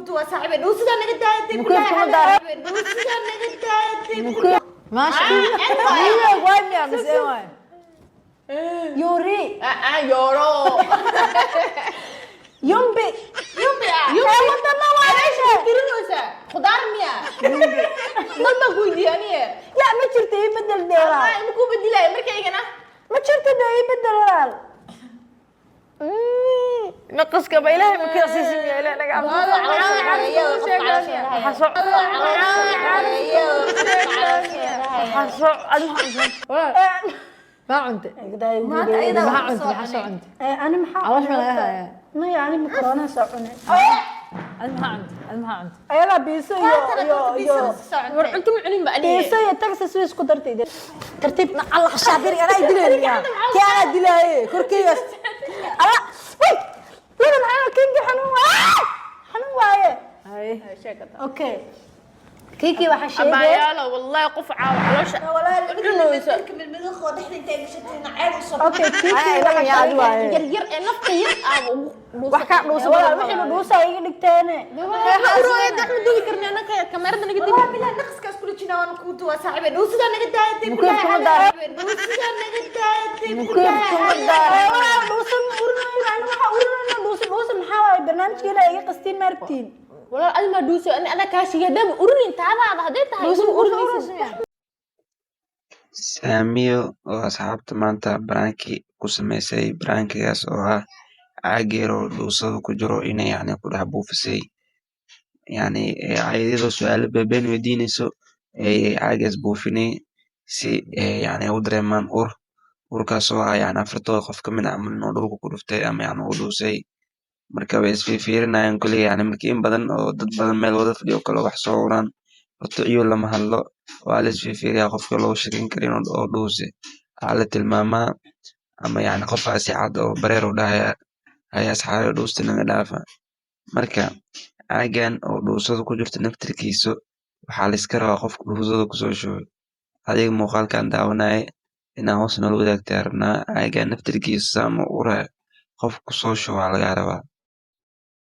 كنت وصاحبي دوسي ده انا قدرت مكيف كما دار دوسي ده انا قدرت ماشي هي وايد يا مسوي يوري يورو يومبي يومي wadana waa ايش ترينوسا خضار ميا ما بقول يعني la ma jirto ii bedel deeraa ما انكو بديلا مركيغنا ma jirto ii bedel walaal نقص كبيله مكيسيس يا لا ما عندي ما انت ايضا ما عندي حسو عندي أنا محا علاش ما لها ما يعني مكرونة سعونة ما عندي أيلا بيسو يو انتم علم بقى بيسو يتكسر سويس قدرتي ده ترتيب الله شاطر أنا يدلي يا كي أدلي كركيس الله ويت لا معانا كينجي حنون وايه أوكي كيكي وحشيدة أبا يالا والله قفعة وعلوش ولا من المدخ وضحنا انت مشتين عاد وصف أوكي كيكي وحشيدة ير نفط ير وحكا دوسة ولا وحي دوسة يجي تاني أورو إذا إحنا دوي كرنا أنا كاميرا نقدر والله بلا نقص كاس كل شيء أنا كنت وصاحبي دوسة ده أنا قدرت مكيف كما دار دوسة ده أنا قدرت مكيف كما دار دوسة أنا وحا دوسة محاوى برنامج كده يجي قصتين مارتين والله أنا دوسة أنا كاشي قدام أورني أنت هذا هديت هاي دوسة saamiyo oo asxaabta maanta baraankii ku sameysay baraankigaas oo ah caageer oo dhuusada ku jiro inay yacni ku dhex buufisay yacni iyadoo su-aalo beebeen weydiinayso caagaas buufinay si yacni u dareemaan urkaas oo ah yacni afartooda qof ka mid ah ama inuu dhulka ku dhuftay ama yacni u dhuusay marka way isfiirfiirinayaan kuley yacni markii in badan oo dad badan meel wada fadhiyo kale wax soo uraan horta iyo lama hadlo waa la isfiirfiiriyaa qofka loo shakin karin oo dhuuse waxaa la tilmaamaa ama yacni qofkaasi cad oo bareer u dhahaya haya asxaabi dhuusta naga dhaafa marka caagan oo dhuusada ku jirta naftirkiisa waxaa la iska rabaa qofka dhuusada kusoo shubay adiga muuqaalkan daawanaya inaa hoos noola wadaagtaa rabnaa caagan naftirkiisa saama uraya qofka kusoo shubaa lagaa rabaa